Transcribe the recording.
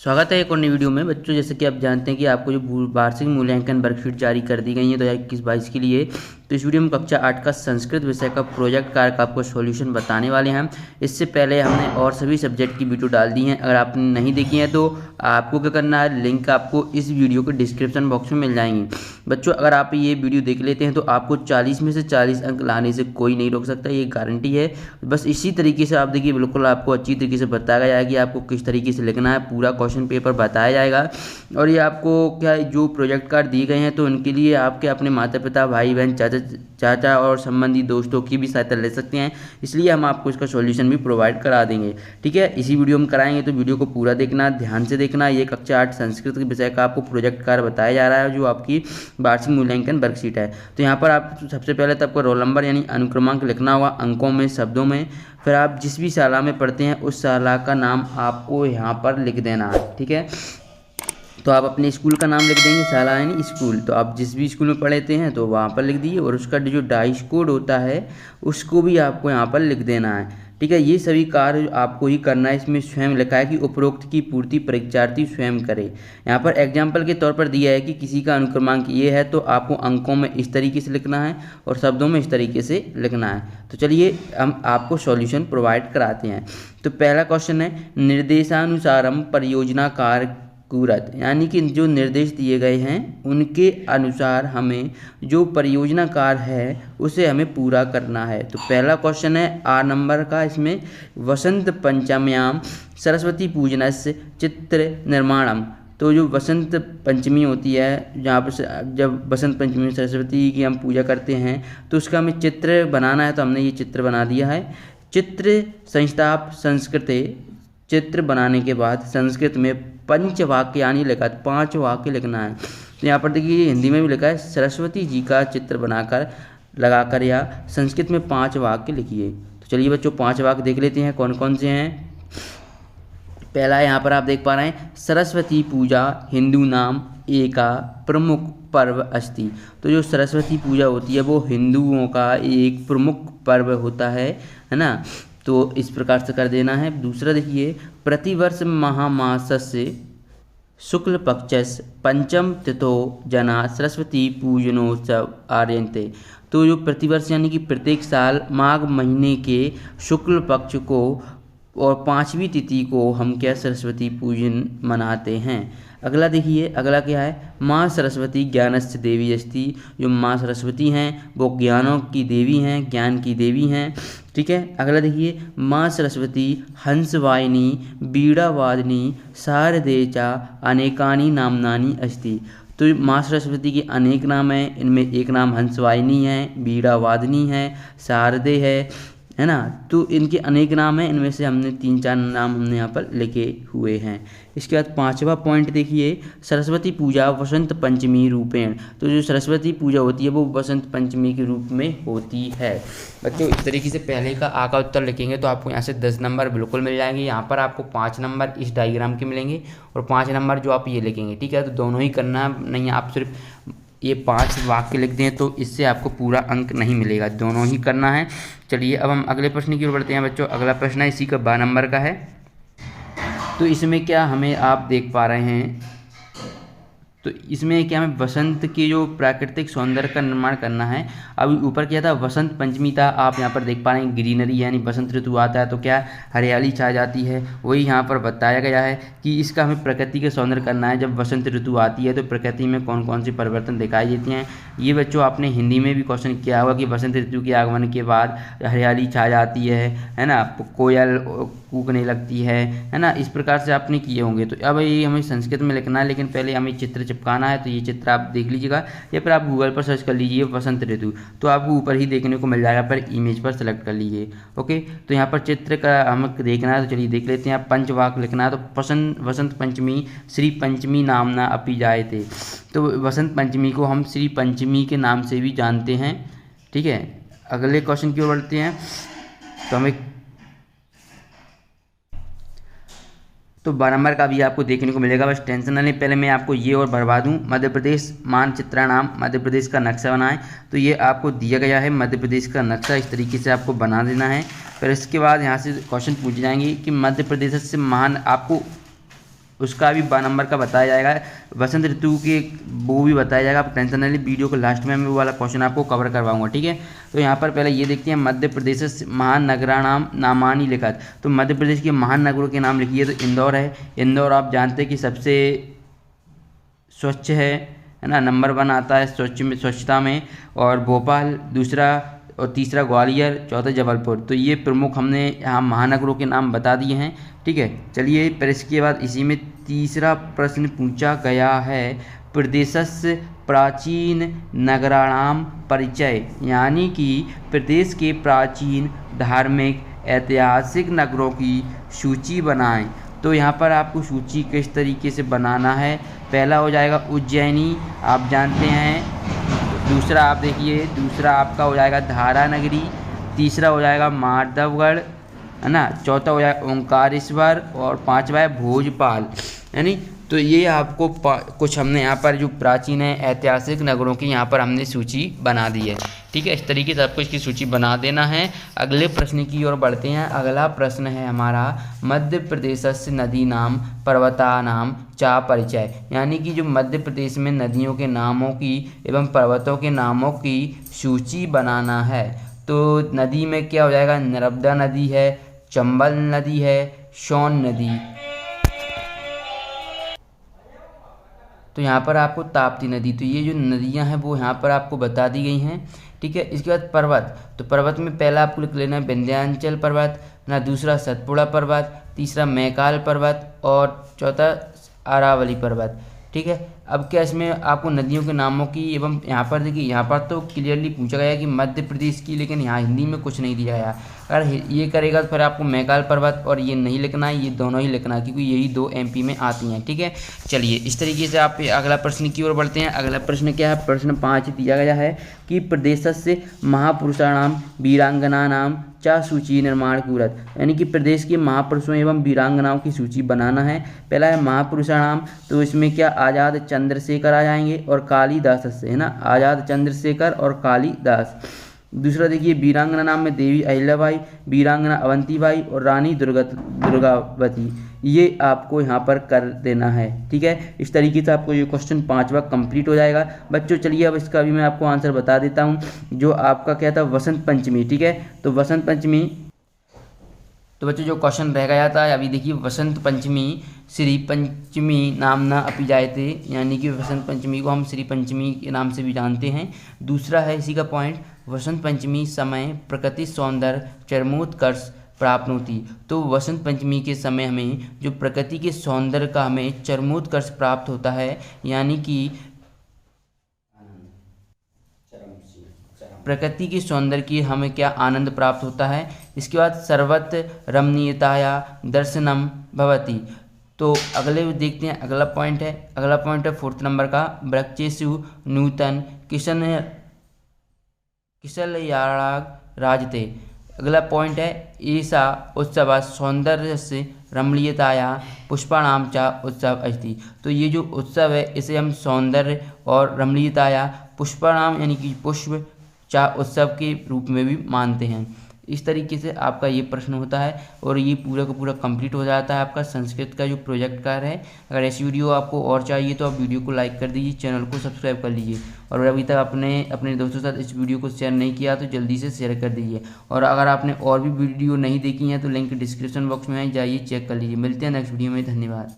स्वागत है एक और नई वीडियो में। बच्चों, जैसे कि आप जानते हैं कि आपको जो वार्षिक मूल्यांकन वर्कशीट जारी कर दी गई है 2021-22 के लिए, तो इस वीडियो में कक्षा 8 का संस्कृत विषय का प्रोजेक्ट कार्य का आपको सॉल्यूशन बताने वाले हैं। इससे पहले हमने और सभी सब्जेक्ट की वीडियो डाल दी हैं। अगर आपने नहीं देखी है तो आपको क्या करना है, लिंक आपको इस वीडियो के डिस्क्रिप्शन बॉक्स में मिल जाएंगी। बच्चों, अगर आप ये वीडियो देख लेते हैं तो आपको 40 में से 40 अंक लाने से कोई नहीं रोक सकता, ये गारंटी है। बस इसी तरीके से आप देखिए, बिल्कुल आपको अच्छी तरीके से बताया गया है कि आपको किस तरीके से लिखना है, पूरा क्वेश्चन पेपर बताया जाएगा। और ये आपको क्या जो प्रोजेक्ट कार्ड दिए गए हैं तो उनके लिए आपके अपने माता पिता, भाई बहन, चाचा और संबंधी दोस्तों की भी सहायता ले सकते हैं। इसलिए हम आपको इसका सॉल्यूशन भी प्रोवाइड करा देंगे। ठीक है, इसी वीडियो में कराएंगे, तो वीडियो को पूरा देखना, ध्यान से देखना। ये कक्षा 8 संस्कृत के विषय का आपको प्रोजेक्ट कार्य बताया जा रहा है, जो आपकी वार्षिक मूल्यांकन वर्कशीट है। तो यहाँ पर आप सबसे पहले तो आपको रोल नंबर यानी अनुक्रमांक लिखना होगा, अंकों में, शब्दों में। फिर आप जिस भी शाला में पढ़ते हैं उस शाला का नाम आपको यहाँ पर लिख देना है। ठीक है, तो आप अपने स्कूल का नाम लिख देंगे, शाला यानी स्कूल। तो आप जिस भी स्कूल में पढ़ते हैं तो वहाँ पर लिख दीजिए, और उसका जो डाइस कोड होता है उसको भी आपको यहाँ पर लिख देना है। ठीक है, ये सभी कार्य आपको ही करना है। इसमें स्वयं लिखा है कि उपरोक्त की पूर्ति परीक्षार्थी स्वयं करे। यहाँ पर एग्जाम्पल के तौर पर दिया है कि किसी का अनुक्रमांक ये है तो आपको अंकों में इस तरीके से लिखना है और शब्दों में इस तरीके से लिखना है। तो चलिए हम आपको सॉल्यूशन प्रोवाइड कराते हैं। तो पहला क्वेश्चन है, निर्देशानुसारम परियोजना कार्य कुरत, यानी कि जो निर्देश दिए गए हैं उनके अनुसार हमें जो परियोजना कार्य है उसे हमें पूरा करना है। तो पहला क्वेश्चन है आ नंबर का, इसमें वसंत पंचम्याम सरस्वती पूजनस्य चित्र निर्माणम। तो जो वसंत पंचमी होती है, जहाँ पर जब वसंत पंचमी में सरस्वती की हम पूजा करते हैं तो उसका हमें चित्र बनाना है। तो हमने ये चित्र बना दिया है। चित्र संस्थाप संस्कृते, चित्र बनाने के बाद संस्कृत में पंच वाक्य यानी लिखा 5 वाक्य लिखना है। तो यहाँ पर देखिए हिंदी में भी लिखा है, सरस्वती जी का चित्र बनाकर लगाकर या संस्कृत में 5 वाक्य लिखिए। तो चलिए बच्चों 5 वाक्य देख लेते हैं कौन कौन से हैं। पहला यहाँ पर आप देख पा रहे हैं, सरस्वती पूजा हिंदू नाम एका प्रमुख पर्व अस्ति। तो जो सरस्वती पूजा होती है वो हिंदुओं का एक प्रमुख पर्व होता है ना। तो इस प्रकार से कर देना है। दूसरा देखिए, प्रतिवर्ष महामासस्य शुक्ल पक्षस पंचम तिथो जना सरस्वती पूजनोत्सव आर्यन्ते। तो जो प्रतिवर्ष यानी कि प्रत्येक साल माघ महीने के शुक्ल पक्ष को और 5वीं तिथि को हम क्या सरस्वती पूजन मनाते हैं। अगला देखिए, अगला क्या है, माँ सरस्वती ज्ञानस्य देवी अस्ति। जो माँ सरस्वती हैं वो ज्ञानों की देवी हैं, ज्ञान की देवी हैं। ठीक है, अगला देखिए, माँ सरस्वती हंसवाहिनी बीड़ावादिनी शारदे चा अनेकानि नामनानि अस्ति। तो माँ सरस्वती के अनेक नाम हैं, इनमें एक नाम हंसवाहिनी है, बीड़ावादिनी है, शारदे है ना। तो इनके अनेक नाम हैं, इनमें से हमने 3-4 नाम हमने यहाँ पर लिखे हुए हैं। इसके बाद 5वां पॉइंट देखिए, सरस्वती पूजा वसंत पंचमी रूपेण। तो जो सरस्वती पूजा होती है वो वसंत पंचमी के रूप में होती है। बच्चों इस तरीके से पहले का आ का उत्तर लिखेंगे तो आपको यहाँ से 10 नंबर बिल्कुल मिल जाएंगे। यहाँ पर आपको 5 नंबर इस डायग्राम के मिलेंगे और 5 नंबर जो आप ये लिखेंगे। ठीक है, तो दोनों ही करना नहीं है, आप सिर्फ ये 5 वाक्य लिख दें तो इससे आपको पूरा अंक नहीं मिलेगा, दोनों ही करना है। चलिए अब हम अगले प्रश्न की ओर बढ़ते हैं बच्चों। अगला प्रश्न है इसी का 12 नंबर का है। तो इसमें क्या हमें आप देख पा रहे हैं, तो इसमें क्या हमें वसंत के जो प्राकृतिक सौंदर्य का निर्माण करना है। अभी ऊपर क्या था, वसंत पंचमी था, आप यहाँ पर देख पा रहे हैं ग्रीनरी, यानी बसंत ऋतु आता है तो क्या हरियाली छा जाती है। वही यहाँ पर बताया गया है कि इसका हमें प्रकृति के सौंदर्य करना है। जब वसंत ऋतु आती है तो प्रकृति में कौन कौन से परिवर्तन दिखाई देते हैं। ये बच्चों आपने हिंदी में भी क्वेश्चन किया होगा कि वसंत ऋतु के आगमन के बाद हरियाली छा जाती है ना, कोयल कूकने लगती है ना। इस प्रकार से आपने किए होंगे। तो अब ये हमें संस्कृत में लिखना है, लेकिन पहले हमें चित्र चिपकाना है। तो ये चित्र आप देख लीजिएगा या फिर आप गूगल पर सर्च कर लीजिए वसंत ऋतु, तो आपको ऊपर ही देखने को मिल जाएगा। पर इमेज पर सेलेक्ट कर लीजिए। ओके, तो यहाँ पर चित्र का हमें देखना है, तो चलिए देख लेते हैं। आप पंचवाक लिखना है, तो वसंत पंचमी श्री पंचमी नामना अपि जायते। तो वसंत पंचमी को हम श्री पंचमी के नाम से भी जानते हैं। ठीक है, अगले क्वेश्चन की ओर बढ़ते हैं। तो हमें तो 12 नंबर का भी आपको देखने को मिलेगा, बस टेंशन ना लें। पहले मैं आपको ये और भरवा दूं, मध्य प्रदेश मानचित्राणाम, मध्य प्रदेश का नक्शा बनाएं। तो ये आपको दिया गया है मध्य प्रदेश का नक्शा, इस तरीके से आपको बना देना है। फिर इसके बाद यहाँ से क्वेश्चन पूछ जाएंगे कि मध्य प्रदेश से महान, आपको उसका भी 12 नंबर का बताया जाएगा। वसंत ऋतु के वो भी बताया जाएगा, आप टेंशन नहीं, वीडियो को लास्ट में मैं वो वाला क्वेश्चन आपको कवर करवाऊंगा, ठीक है। तो यहाँ पर पहले ये देखते हैं, मध्य प्रदेश से महान नगराणाम नामानि लिखत। तो मध्य प्रदेश के महान नगरों के नाम लिखिए, तो इंदौर है। इंदौर आप जानते हैं कि सबसे स्वच्छ है ना, नंबर 1 आता है स्वच्छता में। और भोपाल दूसरा, और तीसरा ग्वालियर, चौथा जबलपुर। तो ये प्रमुख हमने यहाँ महानगरों के नाम बता दिए हैं, ठीक है। चलिए फिर इसके बाद इसी में तीसरा प्रश्न पूछा गया है, प्रदेशस्य प्राचीन नगराणाम परिचय, यानी कि प्रदेश के प्राचीन धार्मिक ऐतिहासिक नगरों की सूची बनाएं। तो यहाँ पर आपको सूची किस तरीके से बनाना है, पहला हो जाएगा उज्जैनी, आप जानते हैं। दूसरा आप देखिए, दूसरा आपका हो जाएगा धारा नगरी। तीसरा हो जाएगा माधवगढ़, है ना। चौथा हो जाएगा ओंकारेश्वर, और 5वां है भोजपाल, यानी। तो ये आपको कुछ हमने यहाँ पर जो प्राचीन है ऐतिहासिक नगरों की यहाँ पर हमने सूची बना दी है, ठीक है। इस तरीके से आपको इसकी सूची बना देना है। अगले प्रश्न की ओर बढ़ते हैं। अगला प्रश्न है हमारा, मध्य प्रदेशस्य नदी नाम पर्वतानाम चा परिचय, यानी कि जो मध्य प्रदेश में नदियों के नामों की एवं पर्वतों के नामों की सूची बनाना है। तो नदी में क्या हो जाएगा, नर्मदा नदी है, चंबल नदी है, सोन नदी। तो यहाँ पर आपको ताप्ती नदी, तो ये जो नदियाँ हैं वो यहाँ पर आपको बता दी गई हैं, ठीक है। इसके बाद पर्वत, तो पर्वत में पहला आपको लिख लेना है विंध्याचल पर्वत ना, दूसरा सतपुड़ा पर्वत, तीसरा मैकाल पर्वत, और चौथा अरावली पर्वत, ठीक है। अब क्या इसमें आपको नदियों के नामों की एवं यहाँ पर देखिए, यहाँ पर तो क्लियरली पूछा गया कि मध्य प्रदेश की, लेकिन यहाँ हिंदी में कुछ नहीं दिया गया। अगर ये करेगा तो फिर आपको मैकाल पर्वत और ये नहीं लिखना है, ये दोनों ही लिखना है, क्योंकि यही 2 MP में आती हैं, ठीक है। चलिए इस तरीके से आप अगला प्रश्न की ओर बढ़ते हैं। अगला प्रश्न क्या है, प्रश्न 5 दिया गया है कि प्रदेशस्य महापुरुषाणाम वीरांगनानाम चा सूची निर्माण कुरत, यानी कि प्रदेश के महापुरुषों एवं वीरांगनाओं की सूची बनाना है। पहला है महापुरुषाणाम, तो इसमें क्या आज़ाद चंद्रशेखर आ जाएंगे और कालिदास से, है ना, आज़ाद चंद्रशेखर और कालिदास। दूसरा देखिए वीरांगना नाम में देवी अहिल्याबाई, वीरांगना अवंतीबाई और रानी दुर्गावती, ये आपको यहाँ पर कर देना है, ठीक है। इस तरीके से आपको ये क्वेश्चन 5वां कंप्लीट हो जाएगा बच्चों। चलिए अब इसका भी मैं आपको आंसर बता देता हूँ, जो आपका क्या था, वसंत पंचमी, ठीक है। तो वसंत पंचमी, तो बच्चों जो क्वेश्चन रह गया था अभी देखिए, वसंत पंचमी श्री पंचमी नामना अपि जायते, यानी कि वसंत पंचमी को हम श्री पंचमी के नाम से भी जानते हैं। दूसरा है इसी का पॉइंट, वसंत पंचमी समय प्रकृति सौंदर्य चरमोत्कर्ष प्राप्त होती। तो वसंत पंचमी के समय हमें जो प्रकृति के सौंदर्य का हमें चरमोत्कर्ष प्राप्त होता है, यानी कि प्रकृति के सौंदर्य की हमें क्या आनंद प्राप्त होता है। इसके बाद सर्वत्र रमणीयताया दर्शनम भवति। तो अगले देखते हैं, अगला पॉइंट है 4th नंबर का, वृक्षेषु नूतन किशलयाराग राजते। अगला पॉइंट है ऐसा उत्सव सौंदर्य से रमणीयताया पुष्पाणाम चा उत्सव अस्ति। तो ये जो उत्सव है इसे हम सौंदर्य और रमणीयताया पुष्पाणाम यानी कि पुष्प चा उत्सव के रूप में भी मानते हैं। इस तरीके से आपका ये प्रश्न होता है और ये पूरा का पूरा कंप्लीट हो जाता है आपका संस्कृत का जो प्रोजेक्ट कार्य है। अगर ऐसी वीडियो आपको और चाहिए तो आप वीडियो को लाइक कर दीजिए, चैनल को सब्सक्राइब कर लीजिए, और अभी तक आपने अपने दोस्तों के साथ इस वीडियो को शेयर नहीं किया तो जल्दी से शेयर कर दीजिए। और अगर आपने और भी वीडियो नहीं देखी हैं तो लिंक डिस्क्रिप्शन बॉक्स में है, जाइए चेक कर लीजिए। मिलते हैं नेक्स्ट वीडियो में, धन्यवाद।